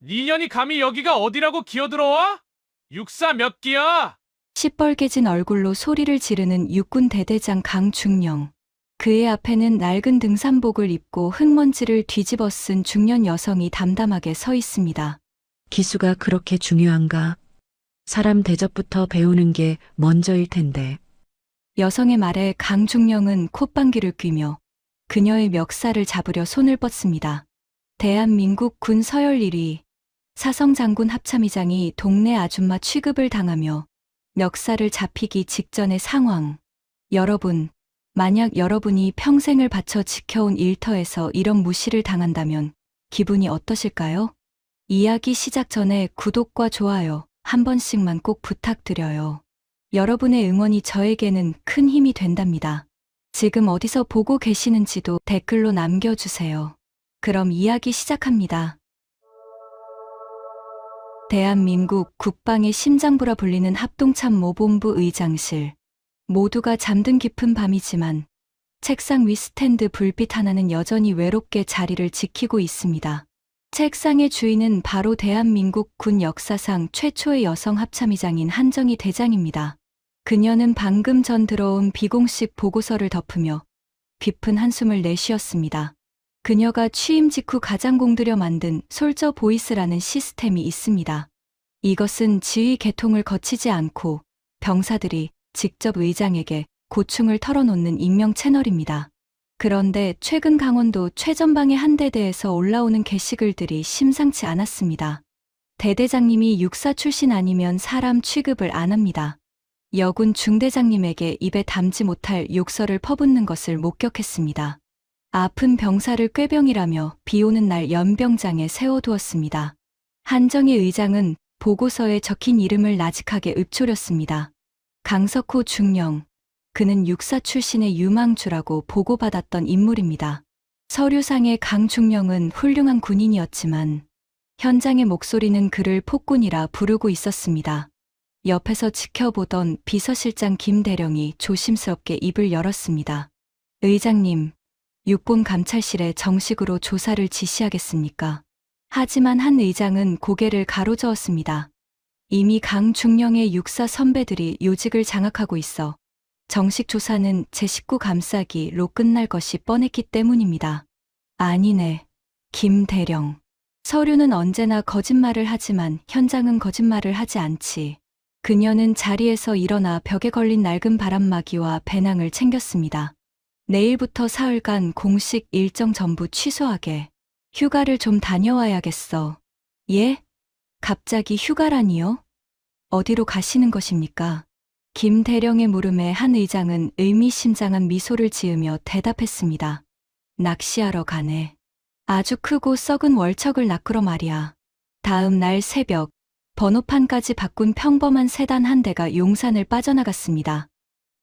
니년이 감히 여기가 어디라고 기어들어와? 육사 몇 기야? 시뻘개진 얼굴로 소리를 지르는 육군 대대장 강중령. 그의 앞에는 낡은 등산복을 입고 흙먼지를 뒤집어 쓴 중년 여성이 담담하게 서 있습니다. 기수가 그렇게 중요한가? 사람 대접부터 배우는 게 먼저일 텐데. 여성의 말에 강중령은 콧방귀를 뀌며 그녀의 멱살을 잡으려 손을 뻗습니다. 대한민국 군 서열 1위 사성장군 합참의장이 동네 아줌마 취급을 당하며 멱살을 잡히기 직전의 상황. 여러분, 만약 여러분이 평생을 바쳐 지켜온 일터에서 이런 무시를 당한다면 기분이 어떠실까요? 이야기 시작 전에 구독과 좋아요 한 번씩만 꼭 부탁드려요. 여러분의 응원이 저에게는 큰 힘이 된답니다. 지금 어디서 보고 계시는지도 댓글로 남겨주세요. 그럼 이야기 시작합니다. 대한민국 국방의 심장부라 불리는 합동참모본부 의장실. 모두가 잠든 깊은 밤이지만 책상 위 스탠드 불빛 하나는 여전히 외롭게 자리를 지키고 있습니다. 책상의 주인은 바로 대한민국 군 역사상 최초의 여성 합참의장인 한정희 대장입니다. 그녀는 방금 전 들어온 비공식 보고서를 덮으며 깊은 한숨을 내쉬었습니다. 그녀가 취임 직후 가장 공들여 만든 솔저 보이스라는 시스템이 있습니다. 이것은 지휘 계통을 거치지 않고 병사들이 직접 의장에게 고충을 털어놓는 익명 채널입니다. 그런데 최근 강원도 최전방의 한 대대에서 올라오는 게시글들이 심상치 않았습니다. 대대장님이 육사 출신 아니면 사람 취급을 안 합니다. 여군 중대장님에게 입에 담지 못할 욕설을 퍼붓는 것을 목격했습니다. 아픈 병사를 꾀병이라며 비오는 날 연병장에 세워두었습니다. 한정희 의장은 보고서에 적힌 이름을 나직하게 읊조렸습니다. 강석호 중령. 그는 육사 출신의 유망주라고 보고받았던 인물입니다. 서류상의 강중령은 훌륭한 군인이었지만 현장의 목소리는 그를 폭군이라 부르고 있었습니다. 옆에서 지켜보던 비서실장 김대령이 조심스럽게 입을 열었습니다. 의장님, 육본 감찰실에 정식으로 조사를 지시하겠습니까? 하지만 한 의장은 고개를 가로저었습니다. 이미 강중령의 육사 선배들이 요직을 장악하고 있어 정식 조사는 제19 감싸기로 끝날 것이 뻔했기 때문입니다. 아니네, 김대령. 서류는 언제나 거짓말을 하지만 현장은 거짓말을 하지 않지. 그녀는 자리에서 일어나 벽에 걸린 낡은 바람막이와 배낭을 챙겼습니다. 내일부터 사흘간 공식 일정 전부 취소하게. 휴가를 좀 다녀와야겠어. 예? 갑자기 휴가라니요? 어디로 가시는 것입니까? 김대령의 물음에 한 의장은 의미심장한 미소를 지으며 대답했습니다. 낚시하러 가네. 아주 크고 썩은 월척을 낚으러 말이야. 다음 날 새벽, 번호판까지 바꾼 평범한 세단 한 대가 용산을 빠져나갔습니다.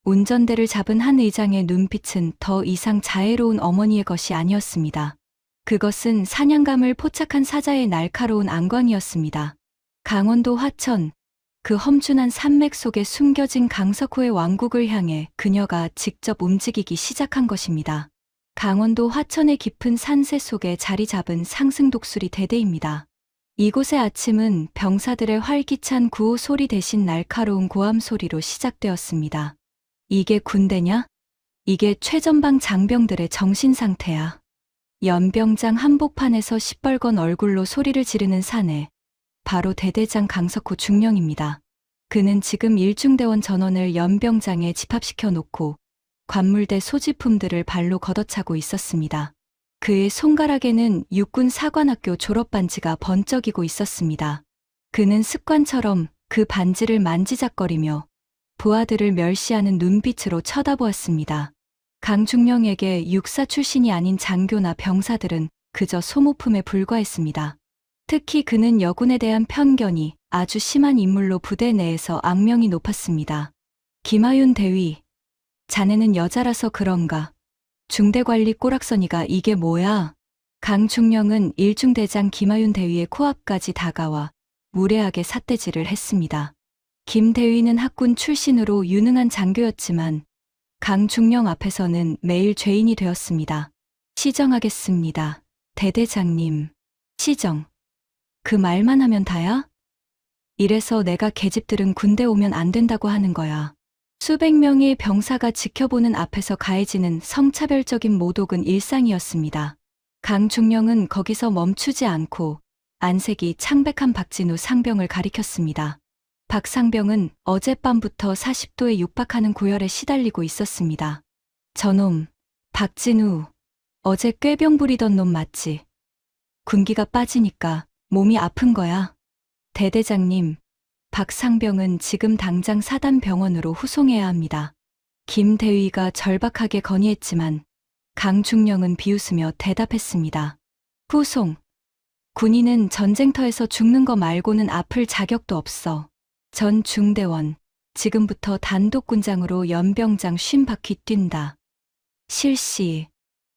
운전대를 잡은 한 의장의 눈빛은 더 이상 자애로운 어머니의 것이 아니었습니다. 그것은 사냥감을 포착한 사자의 날카로운 안광이었습니다. 강원도 화천, 그 험준한 산맥 속에 숨겨진 강석호의 왕국을 향해 그녀가 직접 움직이기 시작한 것입니다. 강원도 화천의 깊은 산세 속에 자리 잡은 상승독수리 대대입니다. 이곳의 아침은 병사들의 활기찬 구호 소리 대신 날카로운 고함 소리로 시작되었습니다. 이게 군대냐? 이게 최전방 장병들의 정신 상태야. 연병장 한복판에서 시뻘건 얼굴로 소리를 지르는 사내. 바로 대대장 강석호 중령입니다. 그는 지금 일중대원 전원을 연병장에 집합시켜 놓고 관물대 소지품들을 발로 걷어차고 있었습니다. 그의 손가락에는 육군 사관학교 졸업반지가 번쩍이고 있었습니다. 그는 습관처럼 그 반지를 만지작거리며 부하들을 멸시하는 눈빛으로 쳐다보았습니다. 강중령에게 육사 출신이 아닌 장교나 병사들은 그저 소모품에 불과했습니다. 특히 그는 여군에 대한 편견이 아주 심한 인물로 부대 내에서 악명이 높았습니다. 김하윤 대위, 자네는 여자라서 그런가? 중대관리 꼬락서니가 이게 뭐야? 강중령은 일중대장 김하윤 대위의 코앞까지 다가와 무례하게 삿대질을 했습니다. 김 대위는 학군 출신으로 유능한 장교였지만 강중령 앞에서는 매일 죄인이 되었습니다. 시정하겠습니다. 대대장님. 시정. 그 말만 하면 다야? 이래서 내가 계집들은 군대 오면 안 된다고 하는 거야. 수백 명의 병사가 지켜보는 앞에서 가해지는 성차별적인 모독은 일상이었습니다. 강중령은 거기서 멈추지 않고 안색이 창백한 박진우 상병을 가리켰습니다. 박 상병은 어젯밤부터 40도에 육박하는 고열에 시달리고 있었습니다. 저놈, 박진우, 어제 꾀병 부리던 놈 맞지? 군기가 빠지니까 몸이 아픈 거야. 대대장님, 박 상병은 지금 당장 사단병원으로 후송해야 합니다. 김 대위가 절박하게 건의했지만 강중령은 비웃으며 대답했습니다. 후송. 군인은 전쟁터에서 죽는 거 말고는 아플 자격도 없어. 전 중대원, 지금부터 단독군장으로 연병장 50바퀴 뛴다. 실시.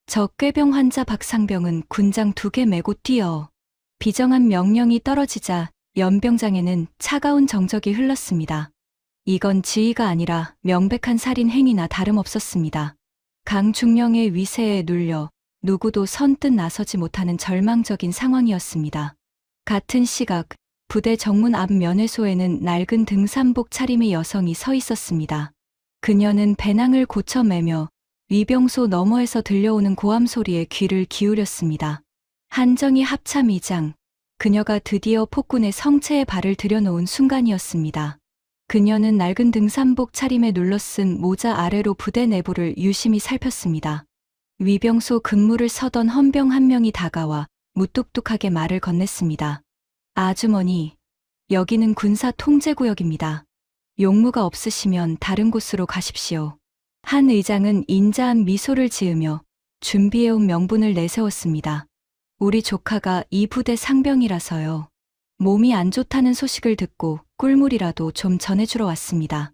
저 꾀병 환자 박상병은 군장 2개 메고 뛰어. 비정한 명령이 떨어지자 연병장에는 차가운 정적이 흘렀습니다. 이건 지휘가 아니라 명백한 살인 행위나 다름없었습니다. 강중령의 위세에 눌려 누구도 선뜻 나서지 못하는 절망적인 상황이었습니다. 같은 시각 부대 정문 앞 면회소에는 낡은 등산복 차림의 여성이 서 있었습니다. 그녀는 배낭을 고쳐매며 위병소 너머에서 들려오는 고함 소리에 귀를 기울였습니다. 한정희 합참의장, 그녀가 드디어 폭군의 성체에 발을 들여놓은 순간이었습니다. 그녀는 낡은 등산복 차림에 눌러쓴 모자 아래로 부대 내부를 유심히 살폈습니다. 위병소 근무를 서던 헌병 한 명이 다가와 무뚝뚝하게 말을 건넸습니다. 아주머니, 여기는 군사 통제구역입니다. 용무가 없으시면 다른 곳으로 가십시오. 한 의장은 인자한 미소를 지으며 준비해온 명분을 내세웠습니다. 우리 조카가 이 부대 상병이라서요. 몸이 안 좋다는 소식을 듣고 꿀물이라도 좀 전해주러 왔습니다.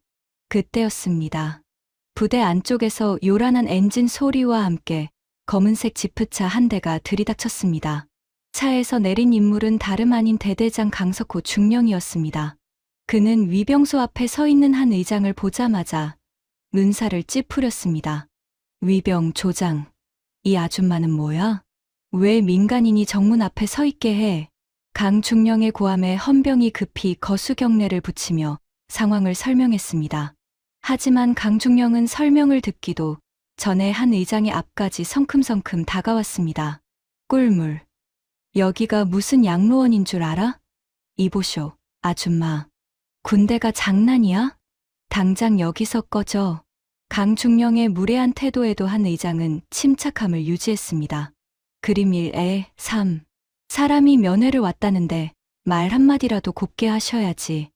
그때였습니다. 부대 안쪽에서 요란한 엔진 소리와 함께 검은색 지프차 한 대가 들이닥쳤습니다. 차에서 내린 인물은 다름 아닌 대대장 강석호 중령이었습니다. 그는 위병소 앞에 서 있는 한 의장을 보자마자 눈살을 찌푸렸습니다. 위병 조장, 이 아줌마는 뭐야? 왜 민간인이 정문 앞에 서 있게 해? 강중령의 고함에 헌병이 급히 거수경례를 붙이며 상황을 설명했습니다. 하지만 강중령은 설명을 듣기도 전에 한 의장의 앞까지 성큼성큼 다가왔습니다. 꿀물. 여기가 무슨 양로원인 줄 알아? 이보쇼, 아줌마. 군대가 장난이야? 당장 여기서 꺼져. 강중령의 무례한 태도에도 한 의장은 침착함을 유지했습니다. 그림 1에 3. 사람이 면회를 왔다는데 말 한마디라도 곱게 하셔야지.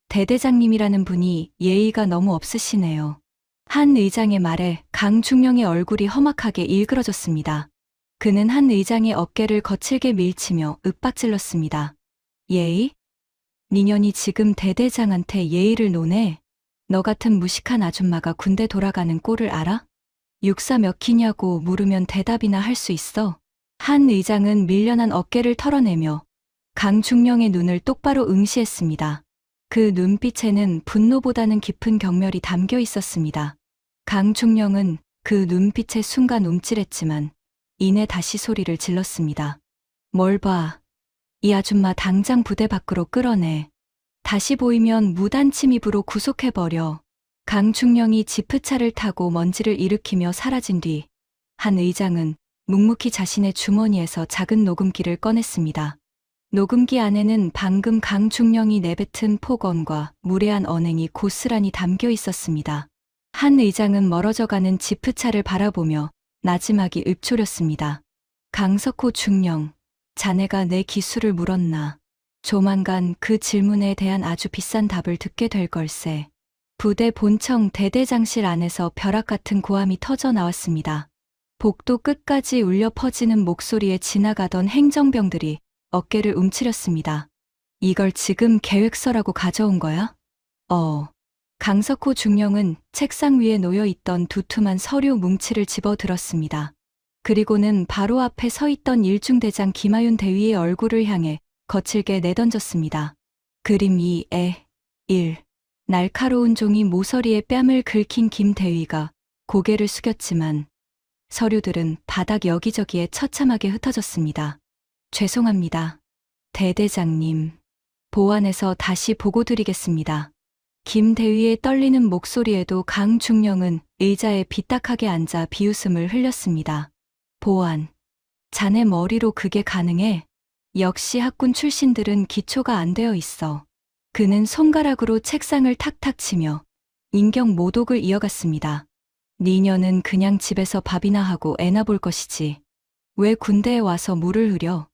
대대장님이라는 분이 예의가 너무 없으시네요. 한 의장의 말에 강중령의 얼굴이 험악하게 일그러졌습니다. 그는 한 의장의 어깨를 거칠게 밀치며 윽박질렀습니다. 예의? 니년이 지금 대대장한테 예의를 노네? 너 같은 무식한 아줌마가 군대 돌아가는 꼴을 알아? 육사 몇 키냐고 물으면 대답이나 할 수 있어? 한 의장은 밀려난 어깨를 털어내며 강중령의 눈을 똑바로 응시했습니다. 그 눈빛에는 분노보다는 깊은 경멸이 담겨 있었습니다. 강중령은 그 눈빛에 순간 움찔했지만 이내 다시 소리를 질렀습니다. 뭘 봐. 이 아줌마 당장 부대 밖으로 끌어내. 다시 보이면 무단 침입으로 구속해버려. 강중령이 지프차를 타고 먼지를 일으키며 사라진 뒤 한 의장은 묵묵히 자신의 주머니에서 작은 녹음기를 꺼냈습니다. 녹음기 안에는 방금 강중령이 내뱉은 폭언과 무례한 언행이 고스란히 담겨 있었습니다. 한 의장은 멀어져가는 지프차를 바라보며 나지막이 읊조렸습니다. 강석호 중령, 자네가 내 기술을 물었나. 조만간 그 질문에 대한 아주 비싼 답을 듣게 될 걸세. 부대 본청 대대장실 안에서 벼락 같은 고함이 터져 나왔습니다. 복도 끝까지 울려 퍼지는 목소리에 지나가던 행정병들이 어깨를 움츠렸습니다. 이걸 지금 계획서라고 가져온 거야? 강석호 중령은 책상 위에 놓여 있던 두툼한 서류 뭉치를 집어들었습니다. 그리고는 바로 앞에 서 있던 일중대장 김하윤 대위의 얼굴을 향해 거칠게 내던졌습니다. 그림 2에 1. 날카로운 종이 모서리에 뺨을 긁힌 김 대위가 고개를 숙였지만 서류들은 바닥 여기저기에 처참하게 흩어졌습니다. 죄송합니다. 대대장님, 보안에서 다시 보고드리겠습니다. 김대위의 떨리는 목소리에도 강중령은 의자에 비딱하게 앉아 비웃음을 흘렸습니다. 보안, 자네 머리로 그게 가능해? 역시 학군 출신들은 기초가 안 되어 있어. 그는 손가락으로 책상을 탁탁 치며 인격 모독을 이어갔습니다. 니녀는 그냥 집에서 밥이나 하고 애나 볼 것이지. 왜 군대에 와서 물을 흐려?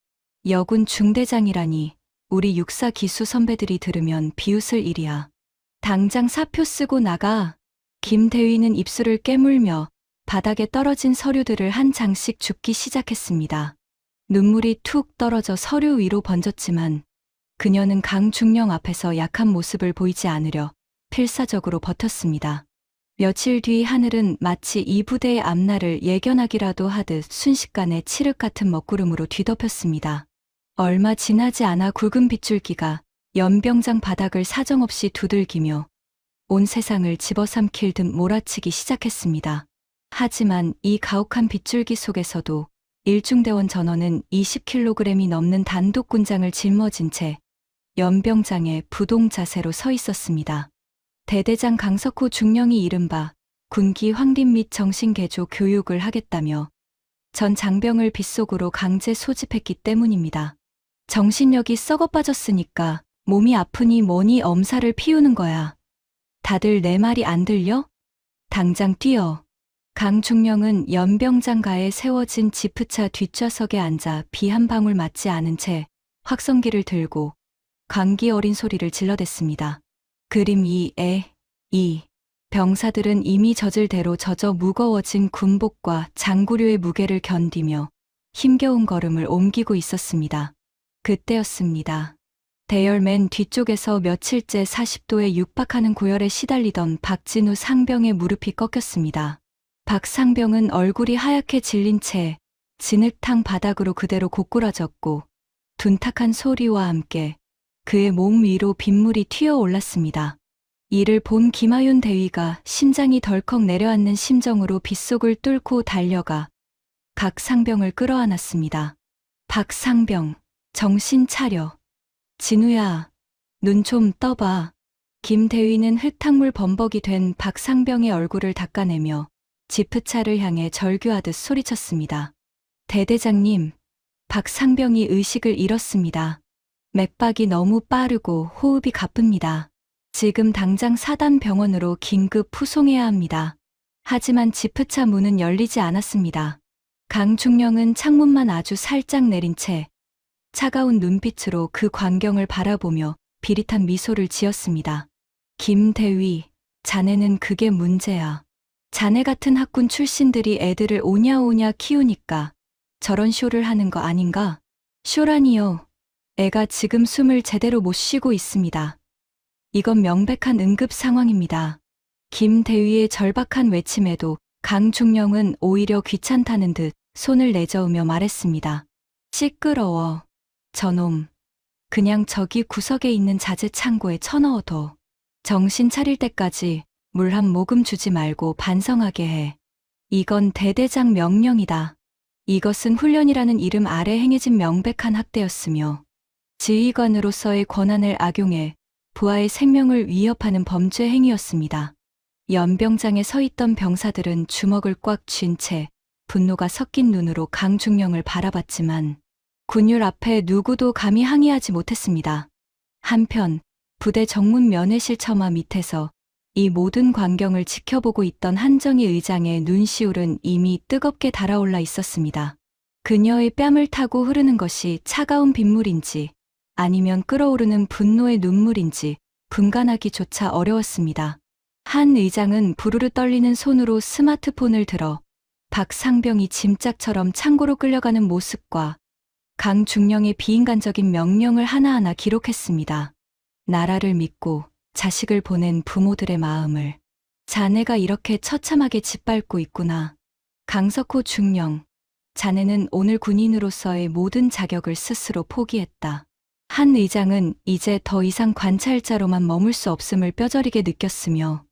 여군 중대장이라니 우리 육사 기수 선배들이 들으면 비웃을 일이야. 당장 사표 쓰고 나가. 김대위는 입술을 깨물며 바닥에 떨어진 서류들을 한 장씩 줍기 시작했습니다. 눈물이 툭 떨어져 서류 위로 번졌지만 그녀는 강중령 앞에서 약한 모습을 보이지 않으려 필사적으로 버텼습니다. 며칠 뒤 하늘은 마치 이 부대의 앞날을 예견하기라도 하듯 순식간에 칠흑 같은 먹구름으로 뒤덮였습니다. 얼마 지나지 않아 굵은 빗줄기가 연병장 바닥을 사정없이 두들기며 온 세상을 집어삼킬 듯 몰아치기 시작했습니다. 하지만 이 가혹한 빗줄기 속에서도 일중대원 전원은 20kg이 넘는 단독군장을 짊어진 채 연병장에 부동 자세로 서 있었습니다. 대대장 강석호 중령이 이른바 군기 확립 및 정신개조 교육을 하겠다며 전 장병을 빗속으로 강제 소집했기 때문입니다. 정신력이 썩어 빠졌으니까 몸이 아프니 뭐니 엄살을 피우는 거야. 다들 내 말이 안 들려? 당장 뛰어. 강중령은 연병장가에 세워진 지프차 뒷좌석에 앉아 비 한 방울 맞지 않은 채 확성기를 들고 광기 어린 소리를 질러댔습니다. 그림 2에 2. 병사들은 이미 젖을 대로 젖어 무거워진 군복과 장구류의 무게를 견디며 힘겨운 걸음을 옮기고 있었습니다. 그때였습니다. 대열 맨 뒤쪽에서 며칠째 40도에 육박하는 고열에 시달리던 박진우 상병의 무릎이 꺾였습니다. 박 상병은 얼굴이 하얗게 질린 채 진흙탕 바닥으로 그대로 고꾸라졌고 둔탁한 소리와 함께 그의 몸 위로 빗물이 튀어 올랐습니다. 이를 본 김하윤 대위가 심장이 덜컥 내려앉는 심정으로 빗속을 뚫고 달려가 각 상병을 끌어안았습니다. 박 상병, 정신 차려. 진우야, 눈 좀 떠봐. 김 대위는 흙탕물 범벅이 된 박 상병의 얼굴을 닦아내며 지프차를 향해 절규하듯 소리쳤습니다. 대대장님, 박 상병이 의식을 잃었습니다. 맥박이 너무 빠르고 호흡이 가쁩니다. 지금 당장 사단 병원으로 긴급 후송해야 합니다. 하지만 지프차 문은 열리지 않았습니다. 강중령은 창문만 아주 살짝 내린 채 차가운 눈빛으로 그 광경을 바라보며 비릿한 미소를 지었습니다. 김대위, 자네는 그게 문제야. 자네 같은 학군 출신들이 애들을 오냐오냐 키우니까 저런 쇼를 하는 거 아닌가? 쇼라니요. 애가 지금 숨을 제대로 못 쉬고 있습니다. 이건 명백한 응급 상황입니다. 김 대위의 절박한 외침에도 강중령은 오히려 귀찮다는 듯 손을 내저으며 말했습니다. 시끄러워. 저놈. 그냥 저기 구석에 있는 자재 창고에 쳐넣어둬. 정신 차릴 때까지 물 한 모금 주지 말고 반성하게 해. 이건 대대장 명령이다. 이것은 훈련이라는 이름 아래 행해진 명백한 학대였으며 지휘관으로서의 권한을 악용해 부하의 생명을 위협하는 범죄 행위였습니다. 연병장에 서 있던 병사들은 주먹을 꽉 쥔 채 분노가 섞인 눈으로 강중령을 바라봤지만 군율 앞에 누구도 감히 항의하지 못했습니다. 한편 부대 정문 면회실 처마 밑에서 이 모든 광경을 지켜보고 있던 한정희 의장의 눈시울은 이미 뜨겁게 달아올라 있었습니다. 그녀의 뺨을 타고 흐르는 것이 차가운 빗물인지 아니면 끓어오르는 분노의 눈물인지 분간하기조차 어려웠습니다. 한 의장은 부르르 떨리는 손으로 스마트폰을 들어 박 상병이 짐짝처럼 창고로 끌려가는 모습과 강중령의 비인간적인 명령을 하나하나 기록했습니다. 나라를 믿고 자식을 보낸 부모들의 마음을 자네가 이렇게 처참하게 짓밟고 있구나. 강석호 중령, 자네는 오늘 군인으로서의 모든 자격을 스스로 포기했다. 한 의장은 이제 더 이상 관찰자로만 머물 수 없음을 뼈저리게 느꼈으며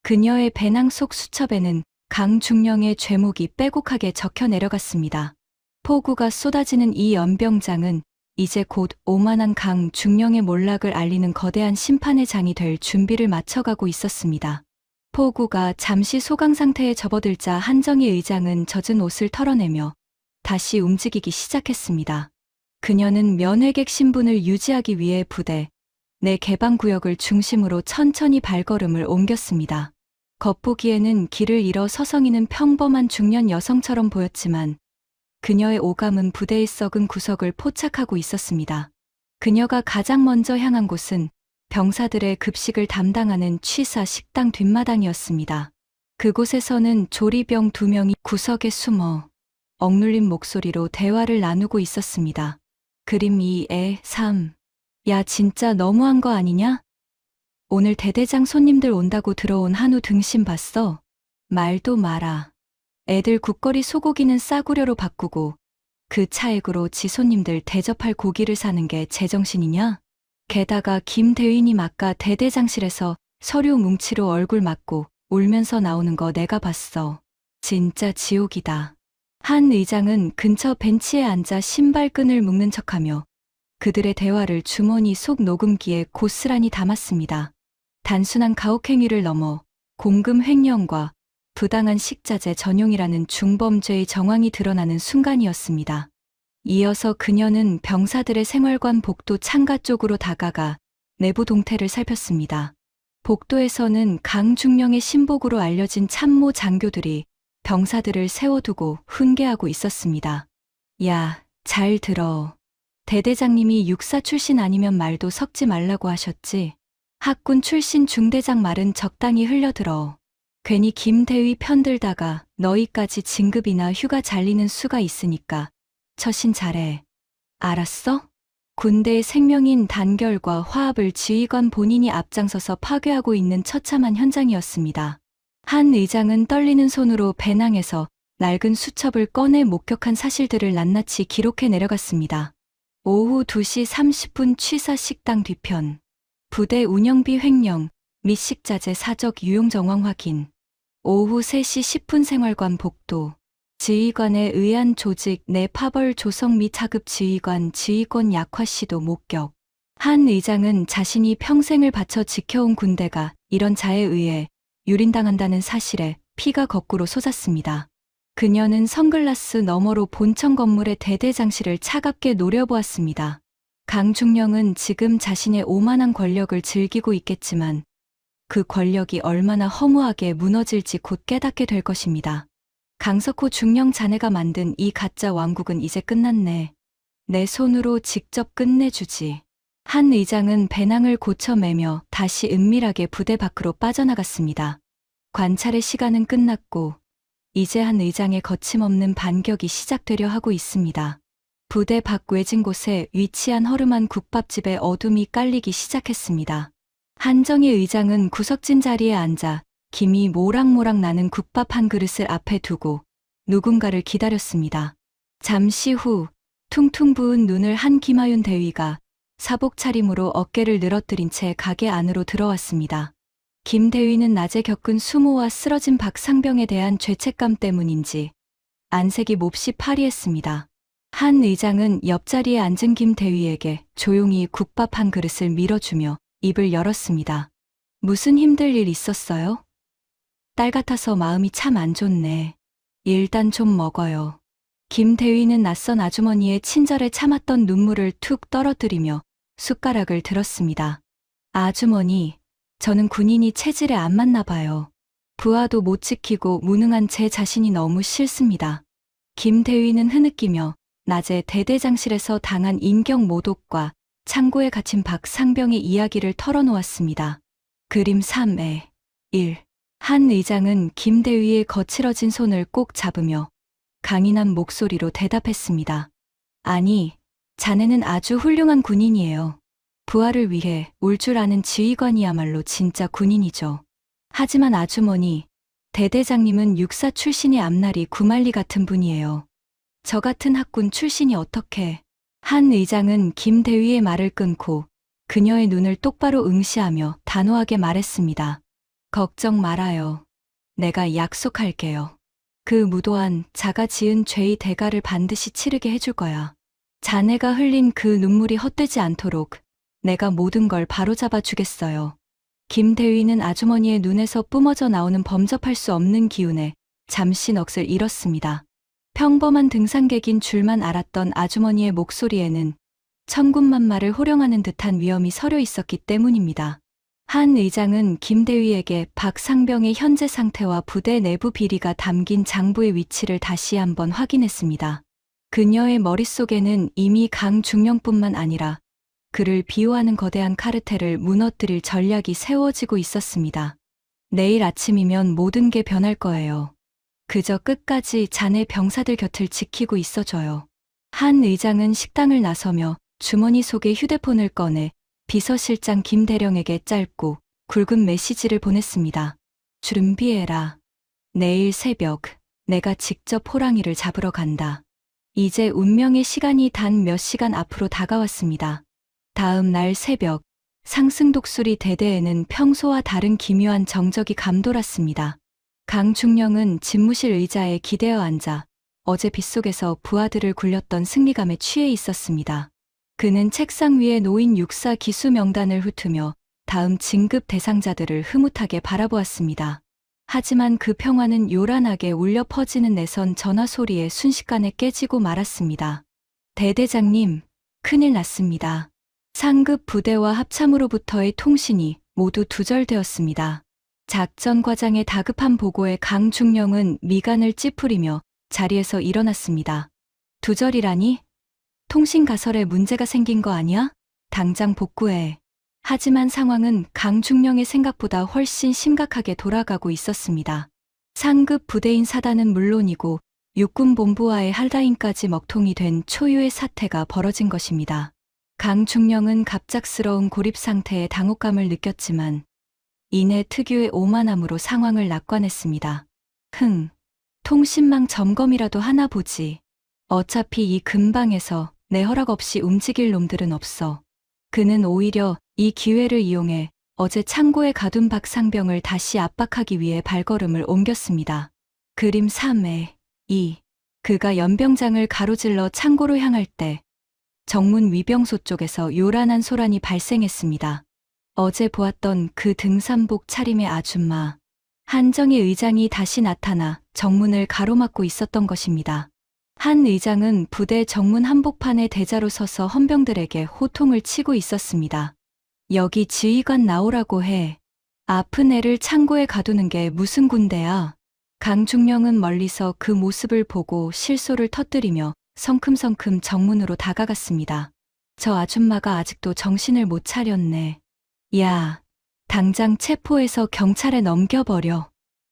그녀의 배낭 속 수첩에는 강중령의 죄목이 빼곡하게 적혀 내려갔습니다. 폭우가 쏟아지는 이 연병장은 이제 곧 오만한 강 중령의 몰락을 알리는 거대한 심판의 장이 될 준비를 마쳐가고 있었습니다. 포구가 잠시 소강 상태에 접어들자 한정희 의장은 젖은 옷을 털어내며 다시 움직이기 시작했습니다. 그녀는 면회객 신분을 유지하기 위해 부대 내 개방 구역을 중심으로 천천히 발걸음을 옮겼습니다. 겉보기에는 길을 잃어 서성이는 평범한 중년 여성처럼 보였지만 그녀의 오감은 부대의 썩은 구석을 포착하고 있었습니다. 그녀가 가장 먼저 향한 곳은 병사들의 급식을 담당하는 취사 식당 뒷마당이었습니다. 그곳에서는 조리병 2명이 구석에 숨어 억눌린 목소리로 대화를 나누고 있었습니다. 그림 2에 3. 야, 진짜 너무한 거 아니냐? 오늘 대대장 손님들 온다고 들어온 한우 등심 봤어? 말도 마라. 애들 국거리 소고기는 싸구려로 바꾸고 그 차액으로 지 손님들 대접할 고기를 사는 게 제정신이냐? 게다가 김 대위님 아까 대대장실에서 서류 뭉치로 얼굴 맞고 울면서 나오는 거 내가 봤어. 진짜 지옥이다. 한 의장은 근처 벤치에 앉아 신발끈을 묶는 척하며 그들의 대화를 주머니 속 녹음기에 고스란히 담았습니다. 단순한 가혹행위를 넘어 공금 횡령과 부당한 식자재 전용이라는 중범죄의 정황이 드러나는 순간이었습니다. 이어서 그녀는 병사들의 생활관 복도 창가 쪽으로 다가가 내부 동태를 살폈습니다. 복도에서는 강중령의 신복으로 알려진 참모 장교들이 병사들을 세워두고 훈계하고 있었습니다. 야, 잘 들어. 대대장님이 육사 출신 아니면 말도 섞지 말라고 하셨지. 학군 출신 중대장 말은 적당히 흘려들어. 괜히 김대위 편들다가 너희까지 진급이나 휴가 잘리는 수가 있으니까 처신 잘해. 알았어? 군대의 생명인 단결과 화합을 지휘관 본인이 앞장서서 파괴하고 있는 처참한 현장이었습니다. 한 의장은 떨리는 손으로 배낭에서 낡은 수첩을 꺼내 목격한 사실들을 낱낱이 기록해 내려갔습니다. 오후 2시 30분 취사 식당 뒤편. 부대 운영비 횡령, 및 식자재 사적 유용 정황 확인. 오후 3시 10분 생활관 복도. 지휘관의 의안 조직 내 파벌 조성 및 하급 지휘관 지휘권 약화 시도 목격. 한 의장은 자신이 평생을 바쳐 지켜온 군대가 이런 자에 의해 유린당한다는 사실에 피가 거꾸로 솟았습니다. 그녀는 선글라스 너머로 본청 건물의 대대장실을 차갑게 노려보았습니다. 강중령은 지금 자신의 오만한 권력을 즐기고 있겠지만 그 권력이 얼마나 허무하게 무너질지 곧 깨닫게 될 것입니다. 강석호 중령 자네가 만든 이 가짜 왕국은 이제 끝났네. 내 손으로 직접 끝내주지. 한 의장은 배낭을 고쳐매며 다시 은밀하게 부대 밖으로 빠져나갔습니다. 관찰의 시간은 끝났고 이제 한 의장의 거침없는 반격이 시작되려 하고 있습니다. 부대 밖 외진 곳에 위치한 허름한 국밥집에 어둠이 깔리기 시작했습니다. 한정희 의장은 구석진 자리에 앉아 김이 모락모락 나는 국밥 한 그릇을 앞에 두고 누군가를 기다렸습니다. 잠시 후 퉁퉁 부은 눈을 한 김하윤 대위가 사복 차림으로 어깨를 늘어뜨린 채 가게 안으로 들어왔습니다. 김 대위는 낮에 겪은 수모와 쓰러진 박상병에 대한 죄책감 때문인지 안색이 몹시 파리했습니다. 한 의장은 옆자리에 앉은 김 대위에게 조용히 국밥 한 그릇을 밀어주며 입을 열었습니다. 무슨 힘들 일 있었어요? 딸 같아서 마음이 참 안 좋네. 일단 좀 먹어요. 김 대위는 낯선 아주머니의 친절에 참았던 눈물을 툭 떨어뜨리며 숟가락을 들었습니다. 아주머니, 저는 군인이 체질에 안 맞나 봐요. 부하도 못 지키고 무능한 제 자신이 너무 싫습니다. 김 대위는 흐느끼며 낮에 대대장실에서 당한 인격 모독과 창고에 갇힌 박상병의 이야기를 털어놓았습니다. 그림 3에 1. 한 의장은 김 대위의 거칠어진 손을 꼭 잡으며 강인한 목소리로 대답했습니다. 아니, 자네는 아주 훌륭한 군인이에요. 부하를 위해 올 줄 아는 지휘관이야말로 진짜 군인이죠. 하지만 아주머니, 대대장님은 육사 출신의 앞날이 구말리 같은 분이에요. 저 같은 학군 출신이 어떻게... 한 의장은 김 대위의 말을 끊고 그녀의 눈을 똑바로 응시하며 단호하게 말했습니다. 걱정 말아요. 내가 약속할게요. 그 무도한 자가 지은 죄의 대가를 반드시 치르게 해줄 거야. 자네가 흘린 그 눈물이 헛되지 않도록 내가 모든 걸 바로잡아 주겠어요. 김대위는 아주머니의 눈에서 뿜어져 나오는 범접할 수 없는 기운에 잠시 넋을 잃었습니다. 평범한 등산객인 줄만 알았던 아주머니의 목소리에는 천군만마를 호령하는 듯한 위엄이 서려 있었기 때문입니다. 한 의장은 김대위에게 박상병의 현재 상태와 부대 내부 비리가 담긴 장부의 위치를 다시 한번 확인했습니다. 그녀의 머릿속에는 이미 강중령뿐만 아니라 그를 비호하는 거대한 카르텔을 무너뜨릴 전략이 세워지고 있었습니다. 내일 아침이면 모든 게 변할 거예요. 그저 끝까지 자네 병사들 곁을 지키고 있어줘요. 한 의장은 식당을 나서며 주머니 속에 휴대폰을 꺼내 비서실장 김대령에게 짧고 굵은 메시지를 보냈습니다. 준비해라. 내일 새벽 내가 직접 호랑이를 잡으러 간다. 이제 운명의 시간이 단 몇 시간 앞으로 다가왔습니다. 다음 날 새벽 상승독수리 대대에는 평소와 다른 기묘한 정적이 감돌았습니다. 강중령은 집무실 의자에 기대어 앉아 어제 빗속에서 부하들을 굴렸던 승리감에 취해 있었습니다. 그는 책상 위에 놓인 육사 기수 명단을 훑으며 다음 진급 대상자들을 흐뭇하게 바라보았습니다. 하지만 그 평화는 요란하게 울려 퍼지는 내선 전화 소리에 순식간에 깨지고 말았습니다. 대대장님, 큰일 났습니다. 상급 부대와 합참으로부터의 통신이 모두 두절되었습니다. 작전과장의 다급한 보고에 강중령은 미간을 찌푸리며 자리에서 일어났습니다. 두절이라니? 통신 가설에 문제가 생긴 거 아니야? 당장 복구해. 하지만 상황은 강중령의 생각보다 훨씬 심각하게 돌아가고 있었습니다. 상급 부대인 사단은 물론이고 육군본부와의 할라인까지 먹통이 된 초유의 사태가 벌어진 것입니다. 강중령은 갑작스러운 고립 상태에 당혹감을 느꼈지만 이내 특유의 오만함으로 상황을 낙관했습니다. 통신망 점검이라도 하나 보지. 어차피 이 근방에서 내 허락 없이 움직일 놈들은 없어. 그는 오히려 이 기회를 이용해 어제 창고에 가둔 박상병을 다시 압박하기 위해 발걸음을 옮겼습니다. 그림 3에 2. 그가 연병장을 가로질러 창고로 향할 때 정문 위병소 쪽에서 요란한 소란이 발생했습니다. 어제 보았던 그 등산복 차림의 아줌마 한정희 의장이 다시 나타나 정문을 가로막고 있었던 것입니다. 한 의장은 부대 정문 한복판에 대자로 서서 헌병들에게 호통을 치고 있었습니다. 여기 지휘관 나오라고 해. 아픈 애를 창고에 가두는 게 무슨 군대야. 강중령은 멀리서 그 모습을 보고 실소를 터뜨리며 성큼성큼 정문으로 다가갔습니다. 저 아줌마가 아직도 정신을 못 차렸네. 야, 당장 체포해서 경찰에 넘겨버려.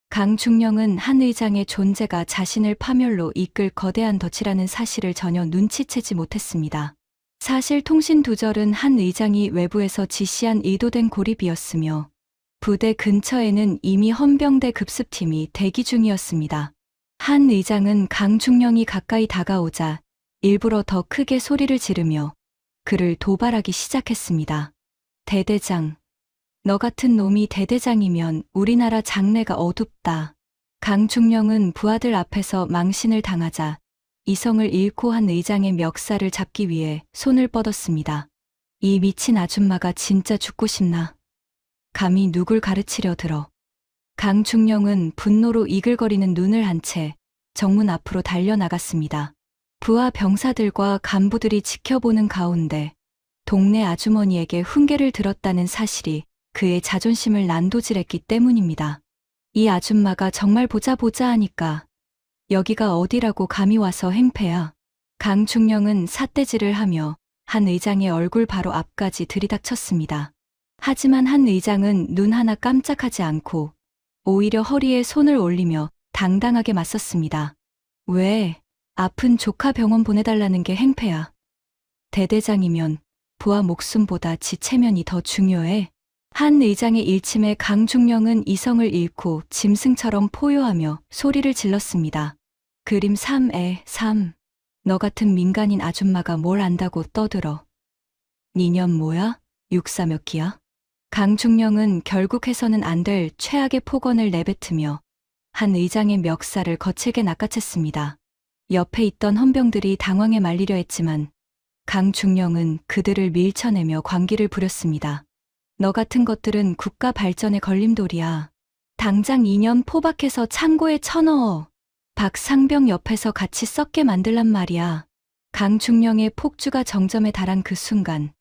강중령은 한 의장의 존재가 자신을 파멸로 이끌 거대한 덫이라는 사실을 전혀 눈치채지 못했습니다. 사실 통신 두절은 한 의장이 외부에서 지시한 의도된 고립이었으며 부대 근처에는 이미 헌병대 급습팀이 대기 중이었습니다. 한 의장은 강중령이 가까이 다가오자 일부러 더 크게 소리를 지르며 그를 도발하기 시작했습니다. 대대장, 너 같은 놈이 대대장이면 우리나라 장래가 어둡다. 강중령은 부하들 앞에서 망신을 당하자 이성을 잃고 한 의장의 멱살을 잡기 위해 손을 뻗었습니다. 이 미친 아줌마가 진짜 죽고 싶나? 감히 누굴 가르치려 들어. 강중령은 분노로 이글거리는 눈을 한 채 정문 앞으로 달려나갔습니다. 부하 병사들과 간부들이 지켜보는 가운데 동네 아주머니에게 훈계를 들었다는 사실이 그의 자존심을 난도질했기 때문입니다. 이 아줌마가 정말 보자 하니까 여기가 어디라고 감히 와서 행패야. 강중령은 삿대질을 하며 한 의장의 얼굴 바로 앞까지 들이닥쳤습니다. 하지만 한 의장은 눈 하나 깜짝하지 않고 오히려 허리에 손을 올리며 당당하게 맞섰습니다. 왜? 아픈 조카 병원 보내달라는 게 행패야. 대대장이면 부하 목숨보다 지 체면이 더 중요해. 한 의장의 일침에 강중령은 이성을 잃고 짐승처럼 포효하며 소리를 질렀습니다. 그림 3에 3. 너 같은 민간인 아줌마가 뭘 안다고 떠들어. 니년 뭐야? 육사 몇 기야? 강중령은 결국 해서는 안 될 최악의 폭언을 내뱉으며 한 의장의 멱살을 거칠게 낚아챘습니다. 옆에 있던 헌병들이 당황에 말리려 했지만 강중령은 그들을 밀쳐내며 광기를 부렸습니다. 너 같은 것들은 국가 발전의 걸림돌이야. 당장 2년 포박해서 창고에 쳐넣어. 박상병 옆에서 같이 썩게 만들란 말이야. 강중령의 폭주가 정점에 달한 그 순간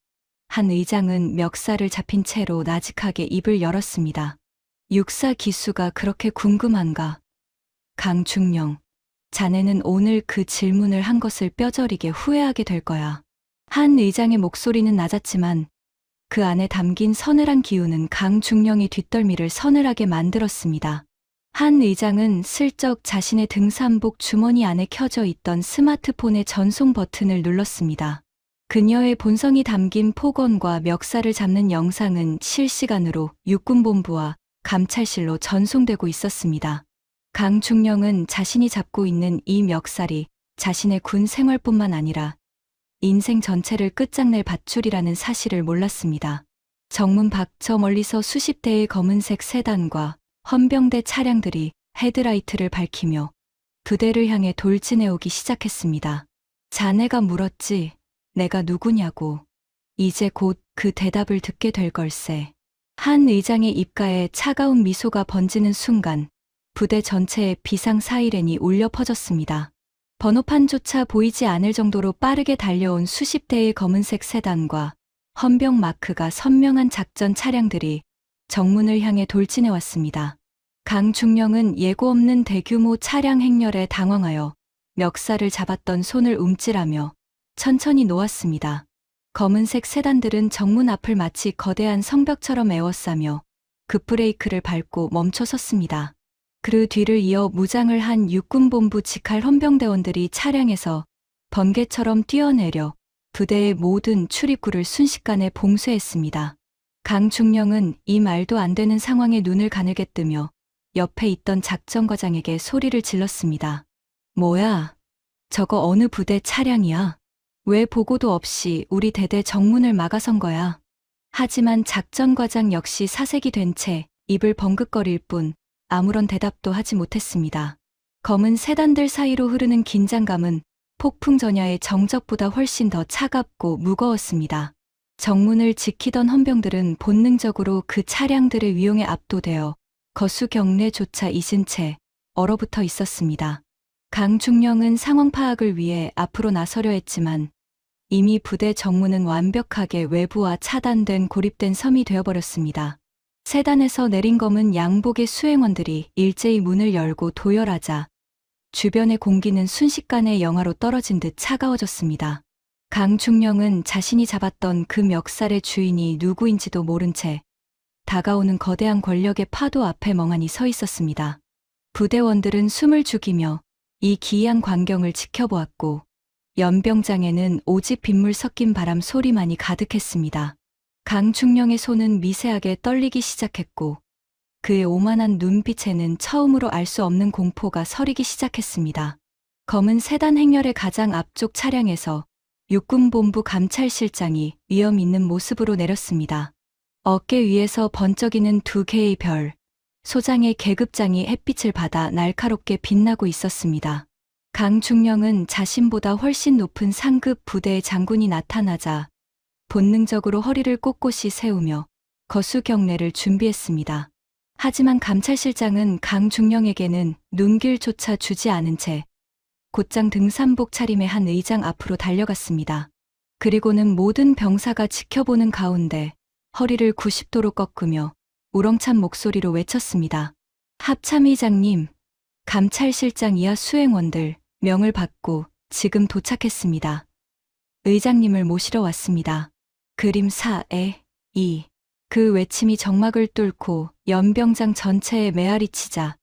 한 의장은 멱살을 잡힌 채로 나직하게 입을 열었습니다. 육사 기수가 그렇게 궁금한가? 강중령, 자네는 오늘 그 질문을 한 것을 뼈저리게 후회하게 될 거야. 한 의장의 목소리는 낮았지만 그 안에 담긴 서늘한 기운은 강중령의 뒷덜미를 서늘하게 만들었습니다. 한 의장은 슬쩍 자신의 등산복 주머니 안에 켜져 있던 스마트폰의 전송 버튼을 눌렀습니다. 그녀의 본성이 담긴 폭언과 멱살을 잡는 영상은 실시간으로 육군본부와 감찰실로 전송되고 있었습니다. 강중령은 자신이 잡고 있는 이 멱살이 자신의 군 생활뿐만 아니라 인생 전체를 끝장낼 밧줄이라는 사실을 몰랐습니다. 정문 밖 저 멀리서 수십 대의 검은색 세단과 헌병대 차량들이 헤드라이트를 밝히며 부대를 향해 돌진해오기 시작했습니다. 자네가 물었지, 내가 누구냐고. 이제 곧 그 대답을 듣게 될 걸세. 한 의장의 입가에 차가운 미소가 번지는 순간 부대 전체에 비상 사이렌이 울려 퍼졌습니다. 번호판조차 보이지 않을 정도로 빠르게 달려온 수십 대의 검은색 세단과 헌병 마크가 선명한 작전 차량들이 정문을 향해 돌진해 왔습니다. 강중령은 예고 없는 대규모 차량 행렬에 당황하여 멱살을 잡았던 손을 움찔하며 천천히 놓았습니다. 검은색 세단들은 정문 앞을 마치 거대한 성벽처럼 에워싸며 급브레이크를 밟고 멈춰섰습니다. 그 뒤를 이어 무장을 한 육군본부 직할 헌병대원들이 차량에서 번개처럼 뛰어내려 부대의 모든 출입구를 순식간에 봉쇄했습니다. 강중령은 이 말도 안 되는 상황에 눈을 가늘게 뜨며 옆에 있던 작전과장에게 소리를 질렀습니다. 뭐야? 저거 어느 부대 차량이야? 왜 보고도 없이 우리 대대 정문을 막아선 거야? 하지만 작전과장 역시 사색이 된 채 입을 벙긋거릴 뿐 아무런 대답도 하지 못했습니다. 검은 세단들 사이로 흐르는 긴장감은 폭풍 전야의 정적보다 훨씬 더 차갑고 무거웠습니다. 정문을 지키던 헌병들은 본능적으로 그 차량들의 위용에 압도되어 거수 경례조차 잊은 채 얼어붙어 있었습니다. 강중령은 상황 파악을 위해 앞으로 나서려 했지만 이미 부대 정문은 완벽하게 외부와 차단된 고립된 섬이 되어버렸습니다. 세단에서 내린 검은 양복의 수행원들이 일제히 문을 열고 도열하자 주변의 공기는 순식간에 영하로 떨어진 듯 차가워졌습니다. 강중령은 자신이 잡았던 그 멱살의 주인이 누구인지도 모른 채 다가오는 거대한 권력의 파도 앞에 멍하니 서 있었습니다. 부대원들은 숨을 죽이며 이 기이한 광경을 지켜보았고 연병장에는 오직 빗물 섞인 바람 소리만이 가득했습니다. 강중령의 손은 미세하게 떨리기 시작했고 그의 오만한 눈빛에는 처음으로 알 수 없는 공포가 서리기 시작했습니다. 검은 세단 행렬의 가장 앞쪽 차량에서 육군본부 감찰실장이 위험 있는 모습으로 내렸습니다. 어깨 위에서 번쩍이는 두 개의 별, 소장의 계급장이 햇빛을 받아 날카롭게 빛나고 있었습니다. 강중령은 자신보다 훨씬 높은 상급 부대의 장군이 나타나자 본능적으로 허리를 꼿꼿이 세우며 거수 경례를 준비했습니다. 하지만 감찰실장은 강중령에게는 눈길조차 주지 않은 채 곧장 등산복 차림의 한 의장 앞으로 달려갔습니다. 그리고는 모든 병사가 지켜보는 가운데 허리를 90도로 꺾으며 우렁찬 목소리로 외쳤습니다. 합참의장님, 감찰실장 이하 수행원들 명을 받고 지금 도착했습니다. 의장님을 모시러 왔습니다. 그림 4에 2. 그 외침이 정막을 뚫고 연병장 전체에 메아리 치자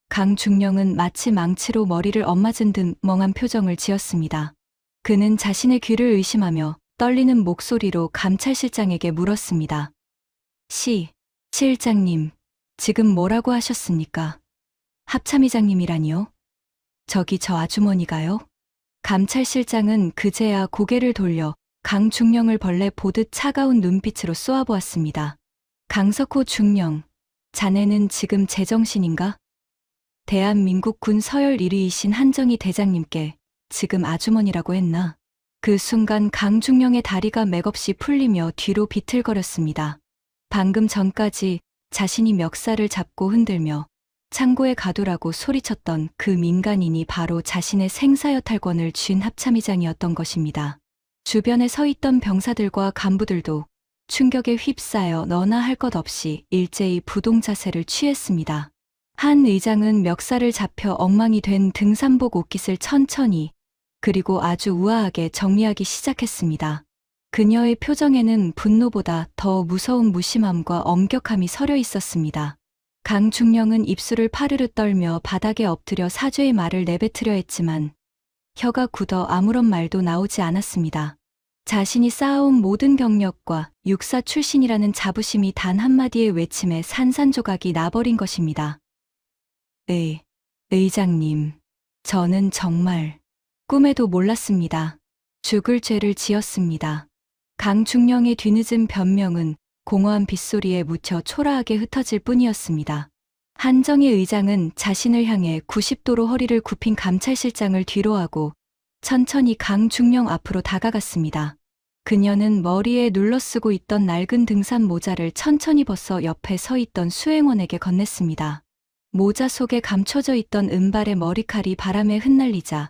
강중령은 마치 망치로 머리를 엇맞은 듯 멍한 표정을 지었습니다. 그는 자신의 귀를 의심하며 떨리는 목소리로 감찰실장에게 물었습니다. 실장님, 지금 뭐라고 하셨습니까? 합참의장님이라니요? 저기 저 아주머니가요? 감찰실장은 그제야 고개를 돌려 강중령을 벌레 보듯 차가운 눈빛으로 쏘아보았습니다. 강석호 중령, 자네는 지금 제정신인가? 대한민국 군 서열 1위이신 한정희 대장님께 지금 아주머니라고 했나? 그 순간 강중령의 다리가 맥없이 풀리며 뒤로 비틀거렸습니다. 방금 전까지 자신이 멱살을 잡고 흔들며 창고에 가두라고 소리쳤던 그 민간인이 바로 자신의 생사여탈권을 쥔 합참의장이었던 것입니다. 주변에 서 있던 병사들과 간부들도 충격에 휩싸여 너나 할 것 없이 일제히 부동자세를 취했습니다. 한 의장은 멱살을 잡혀 엉망이 된 등산복 옷깃을 천천히 그리고 아주 우아하게 정리하기 시작했습니다. 그녀의 표정에는 분노보다 더 무서운 무심함과 엄격함이 서려 있었습니다. 강중령은 입술을 파르르 떨며 바닥에 엎드려 사죄의 말을 내뱉으려 했지만 혀가 굳어 아무런 말도 나오지 않았습니다. 자신이 쌓아온 모든 경력과 육사 출신이라는 자부심이 단 한마디의 외침에 산산조각이 나버린 것입니다. 의장님, 저는 정말 꿈에도 몰랐습니다. 죽을 죄를 지었습니다. 강중령의 뒤늦은 변명은 공허한 빗소리에 묻혀 초라하게 흩어질 뿐이었습니다. 한정희 의장은 자신을 향해 90도로 허리를 굽힌 감찰실장을 뒤로하고 천천히 강중령 앞으로 다가갔습니다. 그녀는 머리에 눌러쓰고 있던 낡은 등산 모자를 천천히 벗어 옆에 서 있던 수행원에게 건넸습니다. 모자 속에 감춰져 있던 은발의 머리칼이 바람에 흩날리자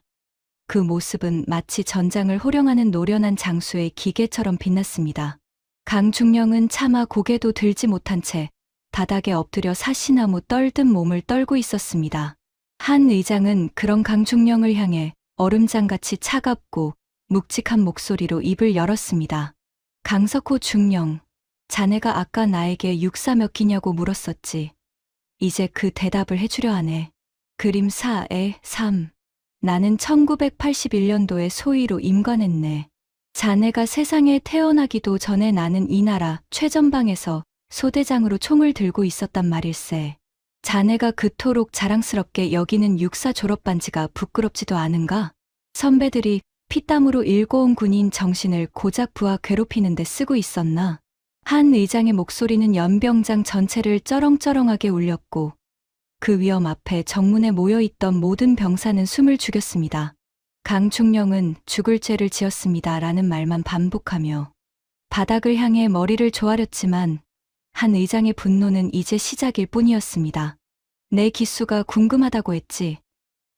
그 모습은 마치 전장을 호령하는 노련한 장수의 기계처럼 빛났습니다. 강중령은 차마 고개도 들지 못한 채 바닥에 엎드려 사시나무 떨듯 몸을 떨고 있었습니다. 한 의장은 그런 강중령을 향해 얼음장같이 차갑고 묵직한 목소리로 입을 열었습니다. 강석호 중령, 자네가 아까 나에게 육사 몇 기냐고 물었었지. 이제 그 대답을 해주려 하네. 그림 4에 3. 나는 1981년도에 소위로 임관했네. 자네가 세상에 태어나기도 전에 나는 이 나라 최전방에서 소대장으로 총을 들고 있었단 말일세. 자네가 그토록 자랑스럽게 여기는 육사 졸업반지가 부끄럽지도 않은가? 선배들이 피땀으로 일궈온 군인 정신을 고작 부하 괴롭히는 데 쓰고 있었나? 한 의장의 목소리는 연병장 전체를 쩌렁쩌렁하게 울렸고 그 위험 앞에 정문에 모여있던 모든 병사는 숨을 죽였습니다. 강중령은 죽을 죄를 지었습니다 라는 말만 반복하며 바닥을 향해 머리를 조아렸지만 한 의장의 분노는 이제 시작일 뿐이었습니다. 내 기수가 궁금하다고 했지.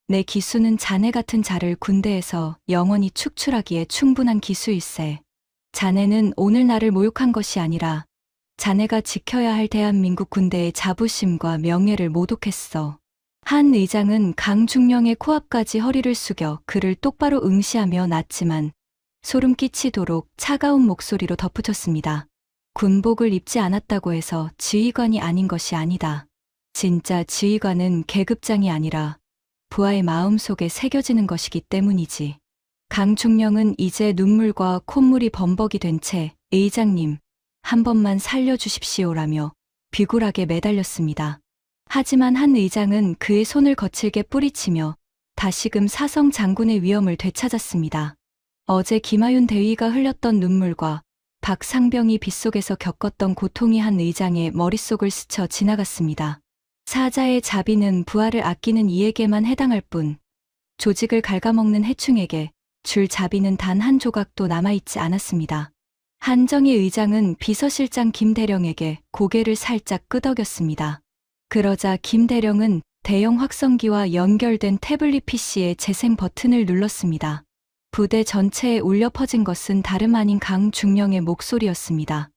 내 기수는 자네 같은 자를 군대에서 영원히 축출하기에 충분한 기수일세. 자네는 오늘 나를 모욕한 것이 아니라 자네가 지켜야 할 대한민국 군대의 자부심과 명예를 모독했어. 한 의장은 강중령의 코앞까지 허리를 숙여 그를 똑바로 응시하며 낮지만 소름 끼치도록 차가운 목소리로 덧붙였습니다. 군복을 입지 않았다고 해서 지휘관이 아닌 것이 아니다. 진짜 지휘관은 계급장이 아니라 부하의 마음속에 새겨지는 것이기 때문이지. 강중령은 이제 눈물과 콧물이 범벅이 된 채 의장님, 한 번만 살려주십시오라며 비굴하게 매달렸습니다. 하지만 한 의장은 그의 손을 거칠게 뿌리치며 다시금 사성 장군의 위엄을 되찾았습니다. 어제 김하윤 대위가 흘렸던 눈물과 박상병이 빗속에서 겪었던 고통이 한 의장의 머릿속을 스쳐 지나갔습니다. 사자의 자비는 부하를 아끼는 이에게만 해당할 뿐 조직을 갉아먹는 해충에게 줄 자비는 단 한 조각도 남아있지 않았습니다. 한정희 의장은 비서실장 김대령에게 고개를 살짝 끄덕였습니다. 그러자 김대령은 대형 확성기와 연결된 태블릿 PC의 재생 버튼을 눌렀습니다. 부대 전체에 울려 퍼진 것은 다름 아닌 강중령의 목소리였습니다.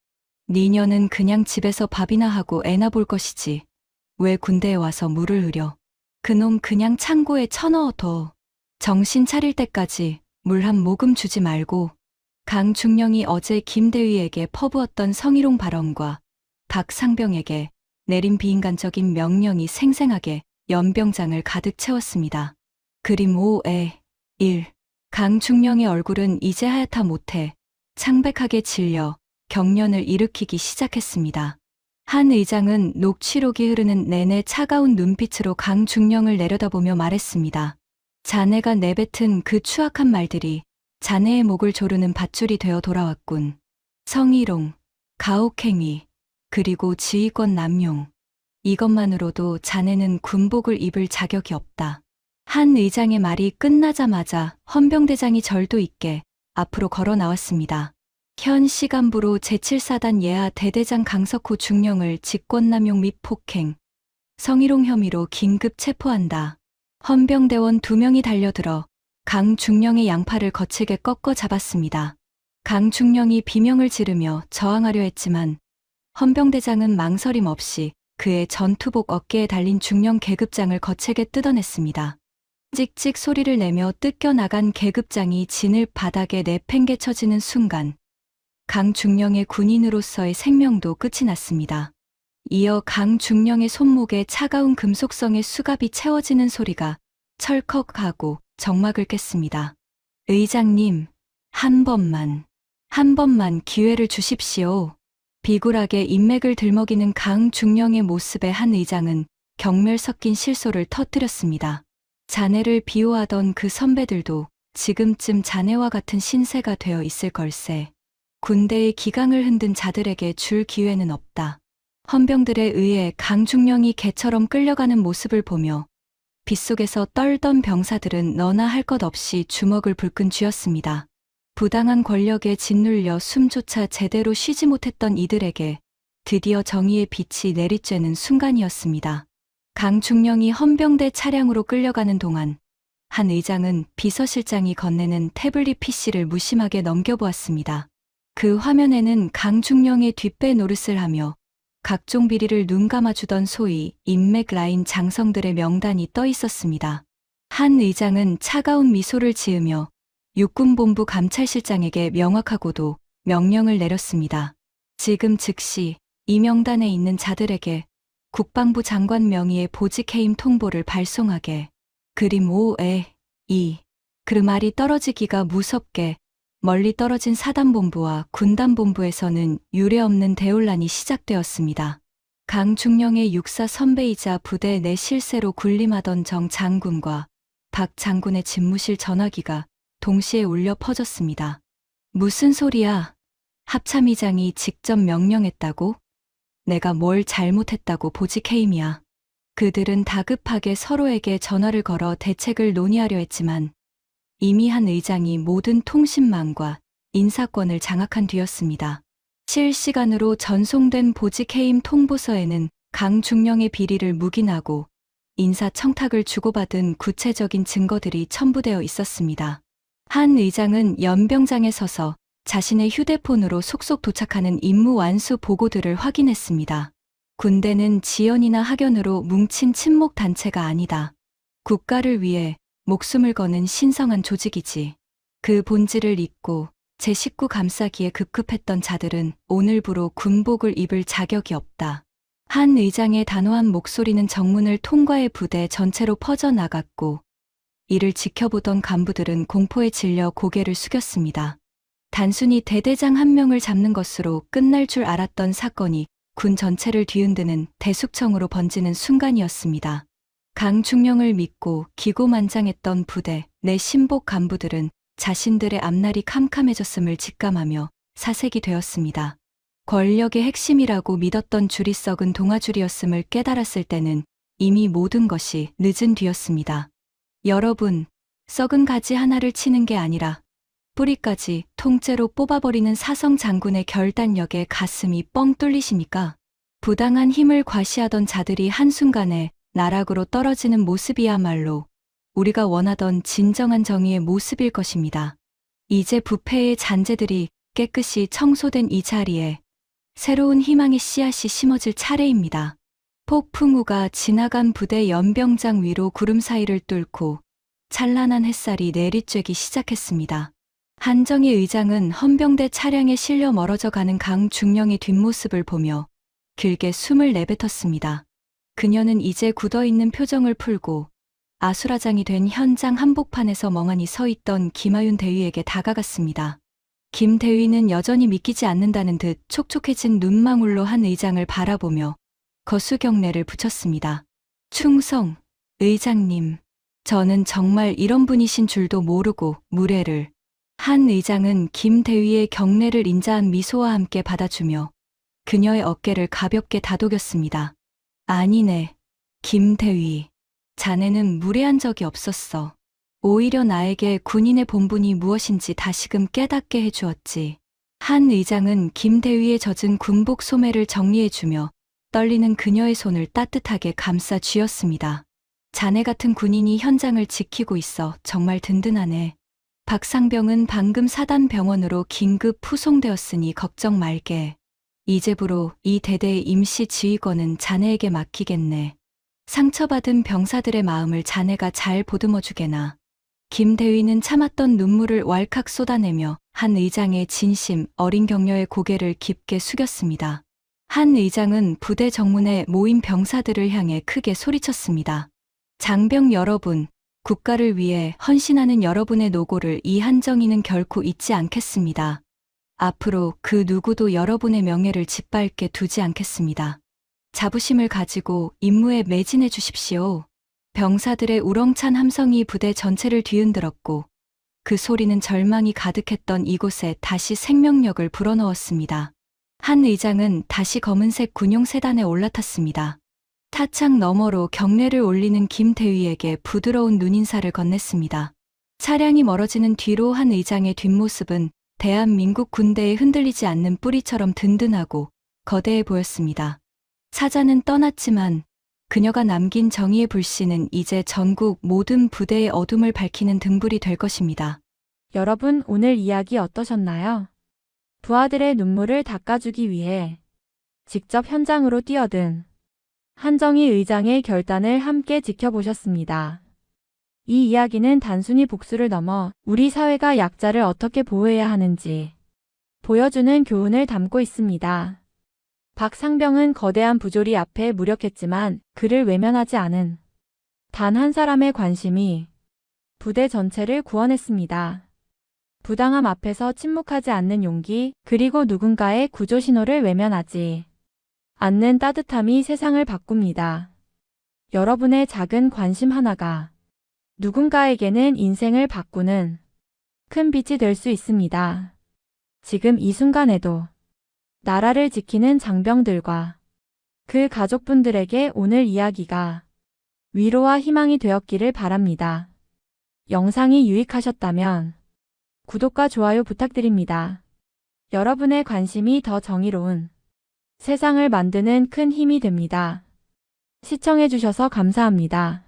니녀는 그냥 집에서 밥이나 하고 애나 볼 것이지. 왜 군대에 와서 물을 흐려. 그놈 그냥 창고에 쳐넣어둬. 정신 차릴 때까지 물 한 모금 주지 말고. 강중령이 어제 김대위에게 퍼부었던 성희롱 발언과 박상병에게 내린 비인간적인 명령이 생생하게 연병장을 가득 채웠습니다. 그림 5에 1. 강중령의 얼굴은 이제 하얗다 못해 창백하게 질려 경련을 일으키기 시작했습니다. 한 의장은 녹취록이 흐르는 내내 차가운 눈빛으로 강중령을 내려다보며 말했습니다. 자네가 내뱉은 그 추악한 말들이 자네의 목을 조르는 밧줄이 되어 돌아왔군. 성희롱, 가혹행위, 그리고 지휘권 남용. 이것만으로도 자네는 군복을 입을 자격이 없다. 한 의장의 말이 끝나자마자 헌병대장이 절도 있게 앞으로 걸어 나왔습니다. 현 시간부로 제7사단 예하 대대장 강석호 중령을 직권남용 및 폭행, 성희롱 혐의로 긴급 체포한다. 헌병대원 2명이 달려들어 강 중령의 양팔을 거칠게 꺾어 잡았습니다. 강 중령이 비명을 지르며 저항하려 했지만 헌병대장은 망설임 없이 그의 전투복 어깨에 달린 중령 계급장을 거칠게 뜯어냈습니다. 찍찍 소리를 내며 뜯겨나간 계급장이 진을 바닥에 내팽개쳐지는 순간 강 중령의 군인으로서의 생명도 끝이 났습니다. 이어 강 중령의 손목에 차가운 금속성의 수갑이 채워지는 소리가 철컥하고 정막을 깼습니다. 의장님, 한 번만 기회를 주십시오. 비굴하게 인맥을 들먹이는 강 중령의 모습에 한 의장은 경멸 섞인 실소를 터뜨렸습니다. 자네를 비호하던 그 선배들도 지금쯤 자네와 같은 신세가 되어 있을 걸세. 군대의 기강을 흔든 자들에게 줄 기회는 없다. 헌병들에 의해 강 중령이 개처럼 끌려가는 모습을 보며 빗속에서 떨던 병사들은 너나 할 것 없이 주먹을 불끈 쥐었습니다. 부당한 권력에 짓눌려 숨조차 제대로 쉬지 못했던 이들에게 드디어 정의의 빛이 내리쬐는 순간이었습니다. 강 중령이 헌병대 차량으로 끌려가는 동안 한 의장은 비서실장이 건네는 태블릿 PC를 무심하게 넘겨보았습니다. 그 화면에는 강 중령의 뒷배 노릇을 하며 각종 비리를 눈감아주던 소위 인맥 라인 장성들의 명단이 떠 있었습니다. 한 의장은 차가운 미소를 지으며 육군본부 감찰실장에게 명확하고도 명령을 내렸습니다. 지금 즉시 이 명단에 있는 자들에게 국방부 장관 명의의 보직해임 통보를 발송하게. 그림 5에 2. 그 말이 떨어지기가 무섭게 멀리 떨어진 사단본부와 군단본부에서는 유례없는 대혼란이 시작되었습니다. 강 중령의 육사 선배이자 부대 내 실세로 군림하던 정 장군과 박 장군의 집무실 전화기가 동시에 울려 퍼졌습니다. 무슨 소리야? 합참의장이 직접 명령했다고? 내가 뭘 잘못했다고 보직해임이야. 그들은 다급하게 서로에게 전화를 걸어 대책을 논의하려 했지만 이미 한 의장이 모든 통신망과 인사권을 장악한 뒤였습니다. 실시간으로 전송된 보직해임 통보서에는 강 중령의 비리를 묵인하고 인사청탁을 주고받은 구체적인 증거들이 첨부되어 있었습니다. 한 의장은 연병장에 서서 자신의 휴대폰으로 속속 도착하는 임무 완수 보고들을 확인했습니다. 군대는 지연이나 학연으로 뭉친 친목 단체가 아니다. 국가를 위해 목숨을 거는 신성한 조직이지. 그 본질을 잊고 제19 감싸기에 급급했던 자들은 오늘부로 군복을 입을 자격이 없다. 한 의장의 단호한 목소리는 정문을 통과해 부대 전체로 퍼져나갔고 이를 지켜보던 간부들은 공포에 질려 고개를 숙였습니다. 단순히 대대장 한 명을 잡는 것으로 끝날 줄 알았던 사건이 군 전체를 뒤흔드는 대숙청으로 번지는 순간이었습니다. 강 중령을 믿고 기고만장했던 부대 내 신복 간부들은 자신들의 앞날이 캄캄해졌음을 직감하며 사색이 되었습니다. 권력의 핵심이라고 믿었던 줄이 썩은 동아줄이었음을 깨달았을 때는 이미 모든 것이 늦은 뒤였습니다. 여러분, 썩은 가지 하나를 치는 게 아니라 뿌리까지 통째로 뽑아버리는 사성 장군의 결단력에 가슴이 뻥 뚫리십니까? 부당한 힘을 과시하던 자들이 한순간에 나락으로 떨어지는 모습이야말로 우리가 원하던 진정한 정의의 모습일 것입니다. 이제 부패의 잔재들이 깨끗이 청소된 이 자리에 새로운 희망의 씨앗이 심어질 차례입니다. 폭풍우가 지나간 부대 연병장 위로 구름 사이를 뚫고 찬란한 햇살이 내리쬐기 시작했습니다. 한정희 의장은 헌병대 차량에 실려 멀어져 가는 강 중령의 뒷모습을 보며 길게 숨을 내뱉었습니다. 그녀는 이제 굳어있는 표정을 풀고 아수라장이 된 현장 한복판에서 멍하니 서 있던 김하윤 대위에게 다가갔습니다. 김 대위는 여전히 믿기지 않는다는 듯 촉촉해진 눈망울로 한 의장을 바라보며 거수경례를 붙였습니다. 충성, 의장님. 저는 정말 이런 분이신 줄도 모르고 무례를. 한 의장은 김 대위의 경례를 인자한 미소와 함께 받아주며 그녀의 어깨를 가볍게 다독였습니다. 아니네, 김 대위. 자네는 무례한 적이 없었어. 오히려 나에게 군인의 본분이 무엇인지 다시금 깨닫게 해주었지. 한 의장은 김대위에 젖은 군복 소매를 정리해주며 떨리는 그녀의 손을 따뜻하게 감싸 쥐었습니다. 자네 같은 군인이 현장을 지키고 있어 정말 든든하네. 박상병은 방금 사단병원으로 긴급 후송되었으니 걱정 말게. 이제부로 이 대대의 임시 지휘권은 자네에게 맡기겠네. 상처받은 병사들의 마음을 자네가 잘 보듬어 주게나. 김대위는 참았던 눈물을 왈칵 쏟아내며 한 의장의 진심 어린 격려의 고개를 깊게 숙였습니다. 한 의장은 부대 정문에 모인 병사들을 향해 크게 소리쳤습니다. 장병 여러분, 국가를 위해 헌신하는 여러분의 노고를 이 한정이는 결코 잊지 않겠습니다. 앞으로 그 누구도 여러분의 명예를 짓밟게 두지 않겠습니다. 자부심을 가지고 임무에 매진해 주십시오. 병사들의 우렁찬 함성이 부대 전체를 뒤흔들었고 그 소리는 절망이 가득했던 이곳에 다시 생명력을 불어넣었습니다. 한 의장은 다시 검은색 군용 세단에 올라탔습니다. 타창 너머로 경례를 올리는 김대위에게 부드러운 눈인사를 건넸습니다. 차량이 멀어지는 뒤로 한 의장의 뒷모습은 대한민국 군대에 흔들리지 않는 뿌리처럼 든든하고 거대해 보였습니다. 사자는 떠났지만 그녀가 남긴 정의의 불씨는 이제 전국 모든 부대의 어둠을 밝히는 등불이 될 것입니다. 여러분, 오늘 이야기 어떠셨나요? 부하들의 눈물을 닦아주기 위해 직접 현장으로 뛰어든 한정희 의장의 결단을 함께 지켜보셨습니다. 이 이야기는 단순히 복수를 넘어 우리 사회가 약자를 어떻게 보호해야 하는지 보여주는 교훈을 담고 있습니다. 박상병은 거대한 부조리 앞에 무력했지만 그를 외면하지 않은 단 한 사람의 관심이 부대 전체를 구원했습니다. 부당함 앞에서 침묵하지 않는 용기, 그리고 누군가의 구조 신호를 외면하지 않는 따뜻함이 세상을 바꿉니다. 여러분의 작은 관심 하나가 누군가에게는 인생을 바꾸는 큰 빛이 될 수 있습니다. 지금 이 순간에도 나라를 지키는 장병들과 그 가족분들에게 오늘 이야기가 위로와 희망이 되었기를 바랍니다. 영상이 유익하셨다면 구독과 좋아요 부탁드립니다. 여러분의 관심이 더 정의로운 세상을 만드는 큰 힘이 됩니다. 시청해주셔서 감사합니다.